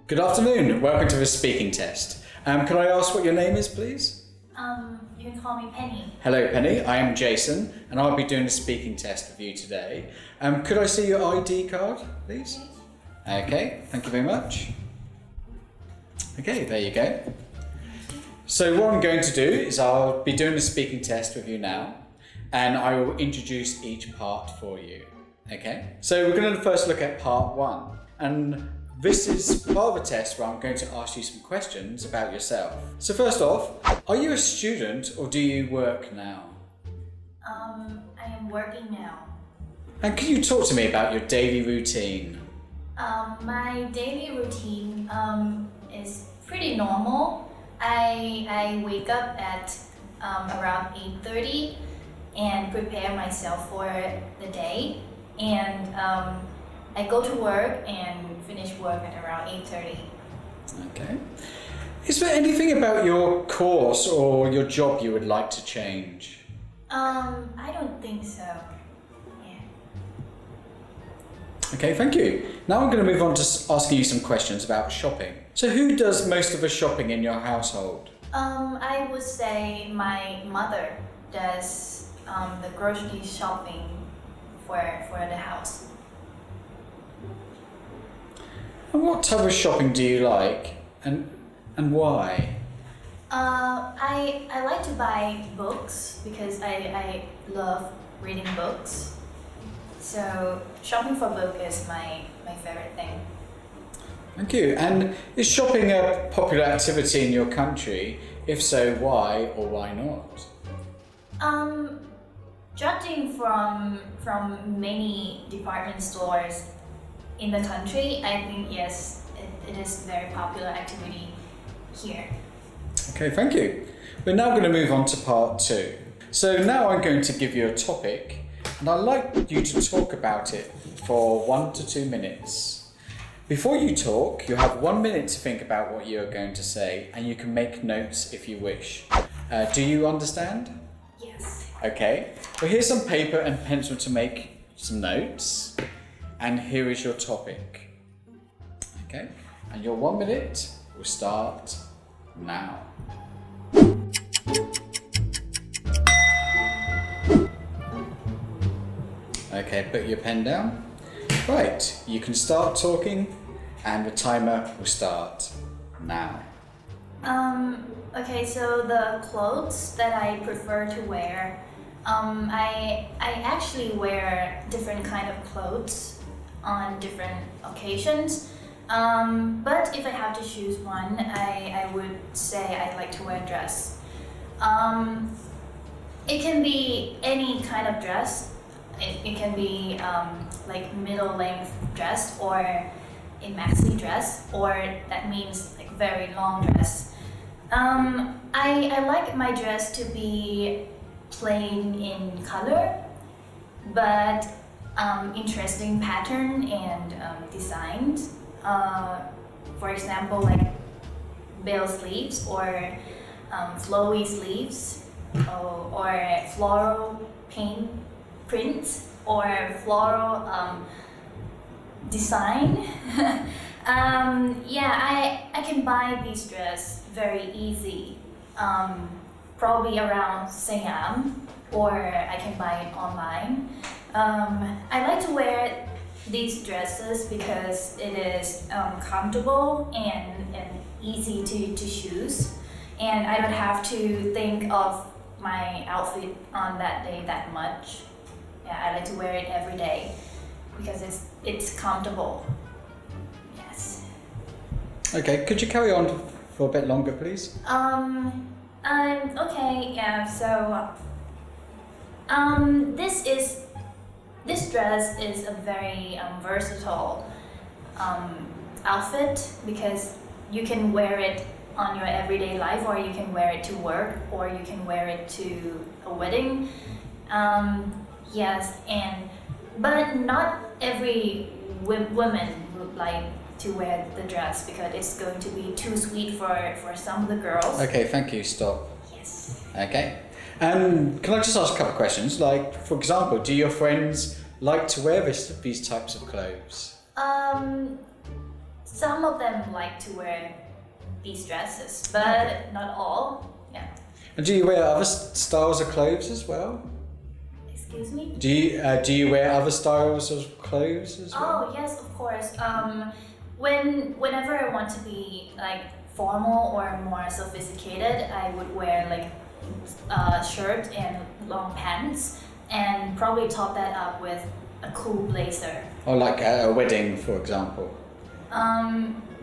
Good afternoon. Welcome to the speaking test. Could I ask what your name is, please? You can call me Penny. Hello, Penny. I am Jason, and I'll be doing a speaking test with you today. Could I see your ID card, please? Okay, thank you very much. Okay, there you go. So what I'm going to do is I'll be doing a speaking test with you now, and I will introduce each part for you. Okay? So we're going to first look at part one, and this is part of a test where I'm going to ask you some questions about yourself. So first off, are you a student or do you work now? I am working now. And can you talk to me about your daily routine? My daily routine is pretty normal. I wake up at around 8:30 and prepare myself for the day, and I go to work and finish work at around 8:30. Okay. Is there anything about your course or your job you would like to change? I don't think so. Yeah. Okay, thank you. Now I'm going to move on to asking you some questions about shopping. So who does most of the shopping in your household? I would say my mother does the grocery shopping for the house. And what type of shopping do you like, and why? I like to buy books because I love reading books. So shopping for book is my favorite thing. Thank you. And is shopping a popular activity in your country? If so, why or why not? Judging from many department stores in the country, I think yes, it is a very popular activity here. Okay, thank you. We're now going to move on to part two. So now I'm going to give you a topic, and I'd like you to talk about it for 1 to 2 minutes. Before you talk, you have 1 minute to think about what you're going to say, and you can make notes if you wish. Do you understand? Yes. Okay. Well, here's some paper and pencil to make some notes, and here is your topic. Okay, and your 1 minute will start now. Okay, put your pen down. Right, you can start talking, and the timer will start now. Okay, so the clothes that I prefer to wear, I actually wear different kind of clothes on different occasions. But if I have to choose one, I would say I like to wear a dress. It can be any kind of dress. It can be like middle length dress or a maxi dress, or that means like very long dress. I like my dress to be plain in color, but interesting pattern and designs. For example, like bell sleeves or flowy sleeves, or floral prints or floral design. Yeah, I can buy these dresses very easy, probably around Siam, or I can buy it online. I like to wear these dresses because it is comfortable and easy to choose, and I don't have to think of my outfit on that day that much. Yeah, I like to wear it every day because it's comfortable. Yes. Okay, could you carry on for a bit longer, please? Okay, yeah, so this dress is a very versatile outfit because you can wear it on your everyday life, or you can wear it to work, or you can wear it to a wedding. Yes, but not every woman would like to wear the dress because it's going to be too sweet for some of the girls. Okay, thank you, stop. Yes. Okay. Can I just ask a couple of questions? Like, for example, do your friends like to wear these types of clothes? some of them like to wear these dresses, but not all. Yeah. And do you wear other styles of clothes as well? Excuse me? Do you wear other styles of clothes as well? Oh yes, of course. Whenever I want to be like formal or more sophisticated, I would wear like a shirt and long pants, and probably top that up with a cool blazer. Or like a wedding, for example.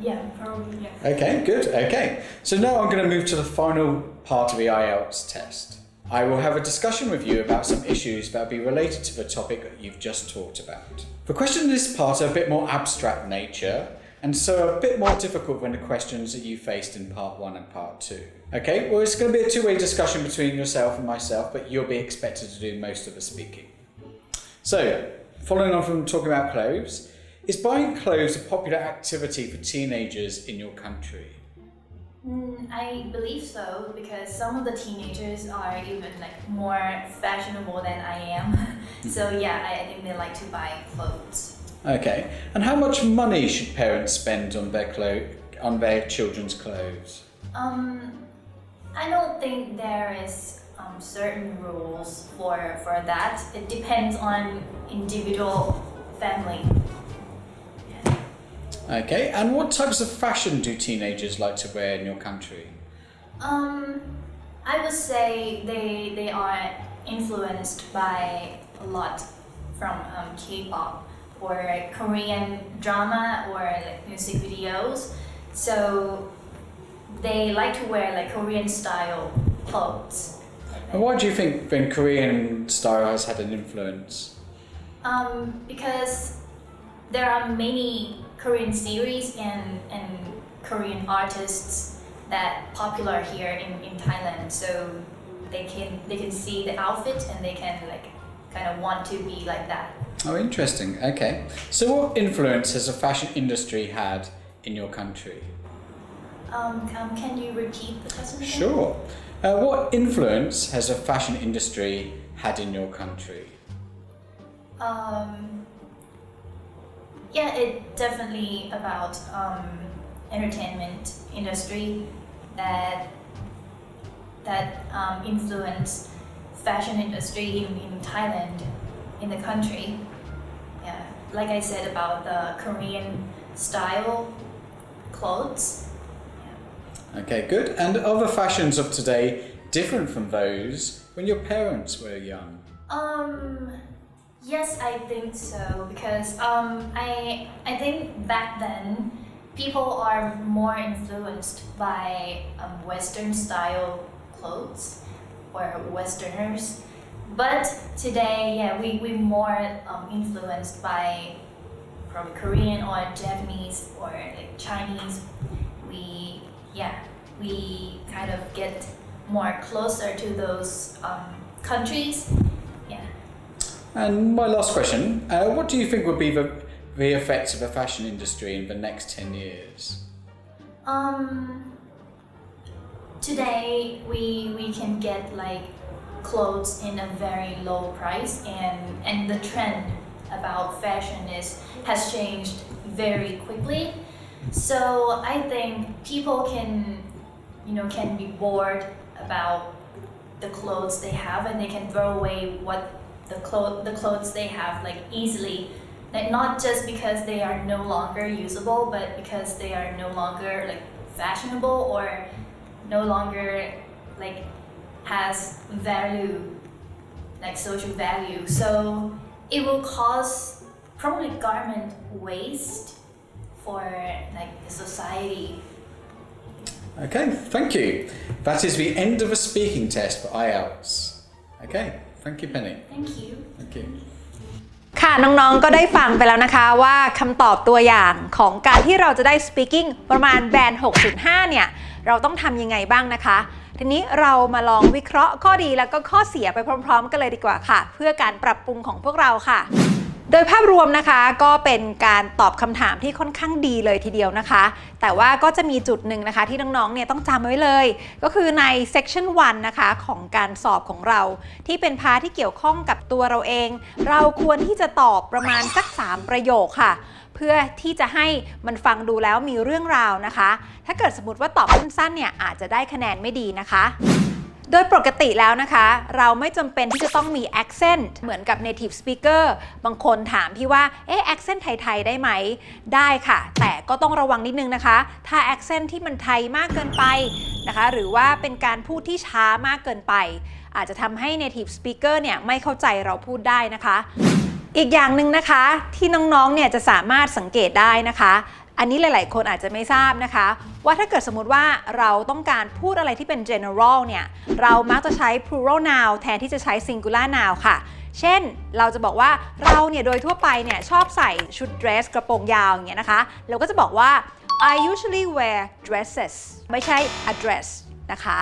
Yeah, probably. Yeah. Okay, good. Okay. So now I'm going to move to the final part of the IELTS test. I will have a discussion with you about some issues that will be related to the topic that you've just talked about. The questions in this part are a bit more abstract nature, and so a bit more difficult than the questions that you faced in part 1 and part 2. Okay, well it's going to be a two-way discussion between yourself and myself, but you'll be expected to do most of the speaking. So, following on from talking about clothes, is buying clothes a popular activity for teenagers in your country? I believe so, because some of the teenagers are even like more fashionable than I am. So yeah, I think they like to buy clothes. Okay, and how much money should parents spend on their children's clothes? I don't think there is certain rules for that. It depends on individual family. Okay, and what types of fashion do teenagers like to wear in your country? I would say they are influenced by a lot from K-pop or Korean drama or like music videos. So they like to wear like Korean style clothes. And why do you think then Korean style has had an influence? Because there are many Korean series and Korean artists that popular here in Thailand, so they can see the outfit and they can like kind of want to be like that. Oh, interesting. Okay. So what influence has the fashion industry had in your country? Can you repeat the question again? Sure. What influence has the fashion industry had in your country? Yeah, it definitely about entertainment industry that influence fashion industry in Thailand, in the country. Yeah, like I said about the Korean style clothes. Yeah. Okay, good. And are the fashions of today different from those when your parents were young? Yes, I think so, because I think back then people are more influenced by Western style clothes or Westerners, but today, yeah, we're more influenced by from Korean or Japanese or like Chinese. We kind of get more closer to those countries. And my last question, what do you think would be the effects of the fashion industry in the next 10 years? Today we can get like clothes in a very low price, and the trend about fashion has changed very quickly. So I think people can be bored about the clothes they have, and they can throw away the clothes they have like easily, like not just because they are no longer usable, but because they are no longer like fashionable or no longer like has value, like social value. So it will cause probably garment waste for like the society. Okay, thank you. That is the end of a speaking test for IELTS. Okay, thank you, Penny. Thank you. Thank you. ค่ะน้องๆก็ได้ฟังไปแล้วนะคะว่าคำตอบตัวอย่างของการที่เราจะได้ speaking ประมาณแบน 6.5 เนี่ยเราต้องทำยังไงบ้างนะคะทีนี้เรามาลองวิเคราะห์ข้อดีแล้วก็ข้อเสียไปพร้อมๆกันเลยดีกว่าค่ะเพื่อการปรับปรุงของพวกเราค่ะโดยภาพรวมนะคะก็เป็นการตอบคำถามที่ค่อนข้างดีเลยทีเดียวนะคะแต่ว่าก็จะมีจุดหนึ่งนะคะที่น้องๆเนี่ยต้องจำไว้เลยก็คือใน section 1 นะคะของการสอบของเราที่เป็นพาร์ทที่เกี่ยวข้องกับตัวเราเองเราควรที่จะตอบประมาณสัก3ประโยคค่ะ เพื่อที่จะให้มันฟังดูแล้วมีเรื่องราวนะคะถ้าเกิดสมมติว่าตอบสั้นๆเนี่ยอาจจะได้คะแนนไม่ดีนะคะโดยปกติแล้วนะคะเราไม่จำเป็นที่จะต้องมี accent เหมือนกับ native speaker บางคนถามพี่ว่าaccent ไทยๆได้ไหมได้ค่ะแต่ก็ต้องระวังนิดนึงนะคะถ้า accent ที่มันไทยมากเกินไปนะคะหรือว่าเป็นการพูดที่ช้ามากเกินไปอาจจะทำให้ native speaker เนี่ยไม่เข้าใจเราพูดได้นะคะอีกอย่างหนึ่งนะคะที่น้องๆเนี่ยจะสามารถสังเกตได้นะคะอันนี้หลายๆคนอาจจะไม่ทราบนะคะว่าถ้าเกิดสมมติว่าเราต้องการพูดอะไรที่เป็น general เนี่ยเรามักจะใช้ plural noun แทนที่จะใช้ singular noun ค่ะเช่นเราจะบอกว่าเราเนี่ยโดยทั่วไปเนี่ยชอบใส่ชุด dress กระโปรงยาวอย่างเงี้ยนะคะเราก็จะบอกว่า I usually wear dresses ไม่ใช่ a dress นะคะ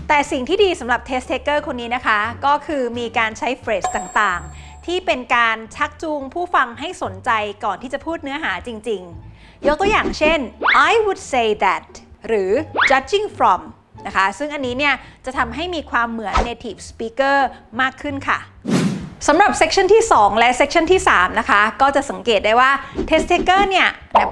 แต่สิ่งที่ดีสำหรับ test taker คนนี้นะคะก็คือมีการใช้ phrase ต่างๆที่เป็นการชักจูงผู้ฟังให้สนใจก่อนที่จะพูดเนื้อหาจริงๆยกตัวอย่างเช่น I would say that หรือ judging from นะคะซึ่งอันนี้เนี่ยจะทำให้มีความเหมือน native speaker มากขึ้นค่ะสำหรับ section ที่ 2 และ section ที่ 3 นะคะก็จะสังเกตได้ว่า test taker เนี่ย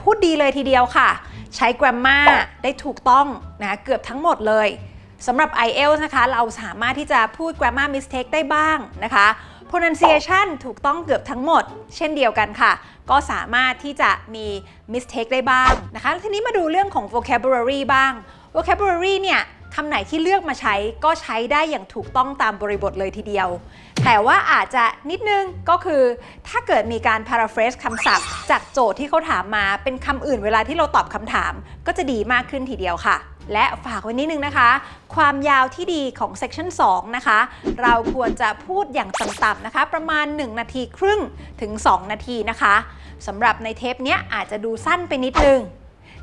พูดดีเลยทีเดียวค่ะใช้ grammar ได้ถูกต้องนะเกือบทั้งหมดเลยสำหรับ IELTS นะคะเราสามารถที่จะพูด grammar mistake ได้บ้างนะคะ pronunciation ถูกต้องเกือบทั้งหมดเช่นเดียวกันค่ะก็สามารถที่จะมี mistake ได้บ้างนะคะทีนี้มาดูเรื่องของ vocabulary บ้าง vocabulary เนี่ยคำไหนที่เลือกมาใช้ก็ใช้ได้อย่างถูกต้องตามบริบทเลยทีเดียวแต่ว่าอาจจะนิดนึงก็คือถ้าเกิดมีการ paraphrase คำศัพท์จากโจทย์ที่เขาถามมาเป็นคำอื่นเวลาที่เราตอบคำถามก็จะดีมากขึ้นทีเดียวค่ะและฝากไว้นิดนึงนะคะความยาวที่ดีของ section 2 นะคะเราควรจะพูดอย่างต่ำๆนะคะประมาณ1 นาทีครึ่งถึง 2 นาทีนะคะสำหรับในเทปนี้อาจจะดูสั้นไปนิดนึง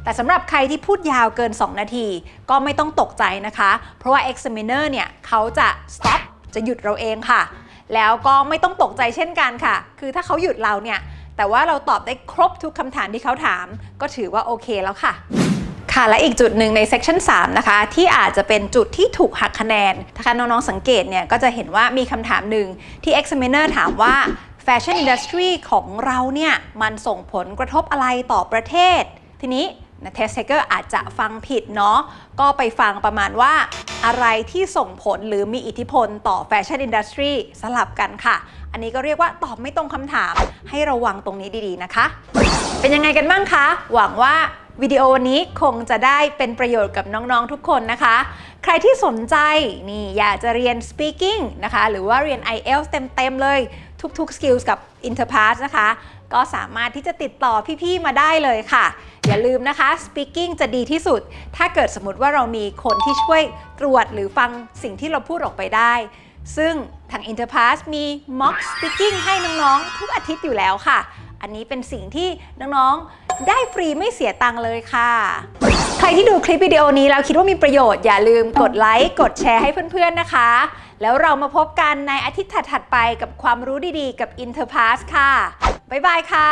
แต่สำหรับใครที่พูดยาวเกิน2 นาทีก็ไม่ต้องตกใจนะคะเพราะว่า examiner เนี่ยเขาจะ stop จะหยุดเราเองค่ะแล้วก็ไม่ต้องตกใจเช่นกันค่ะคือถ้าเขาหยุดเราเนี่ยแต่ว่าเราตอบได้ครบทุกคำถามที่เขาถามก็ถือว่าโอเคแล้วค่ะค่ะและอีกจุดหนึ่งใน section 3 นะคะที่อาจจะเป็นจุดที่ถูกหักคะแนนถ้าน้องๆสังเกตเนี่ยก็จะเห็นว่ามีคำถามหนึ่งที่ examiner ถามว่า fashion industry ของเราเนี่ยมันส่งผลกระทบอะไรต่อประเทศทีนี้test taker อาจจะฟังผิดเนาะก็ไปฟังประมาณว่าอะไรที่ส่งผลหรือมีอิทธิพลต่อ fashion industry สลับกันค่ะอันนี้ก็เรียกว่าตอบไม่ตรงคำถามให้ระวังตรงนี้ดีๆนะคะเป็นยังไงกันบ้างคะหวังว่าวิดีโอนี้คงจะได้เป็นประโยชน์กับน้องๆทุกคนนะคะใครที่สนใจนี่อยากจะเรียน speaking นะคะหรือว่าเรียน IELTS เต็มๆเลยทุกๆ skills กับ InterPass นะคะก็สามารถที่จะติดต่อพี่ๆมาได้เลยค่ะอย่าลืมนะคะ speaking จะดีที่สุดถ้าเกิดสมมติว่าเรามีคนที่ช่วยตรวจหรือฟังสิ่งที่เราพูดออกไปได้ซึ่งทาง InterPass มี mock speaking ให้น้องๆทุกอาทิตย์อยู่แล้วค่ะอันนี้เป็นสิ่งที่น้องๆได้ฟรีไม่เสียตังค์เลยค่ะใครที่ดูคลิปวิดีโอนี้แล้วคิดว่ามีประโยชน์อย่าลืมกดไลค์กดแชร์ให้เพื่อนๆนะคะแล้วเรามาพบกันในอาทิตย์ถัดๆไปกับความรู้ดีๆกับ InterPass ค่ะบ๊ายบายค่ะ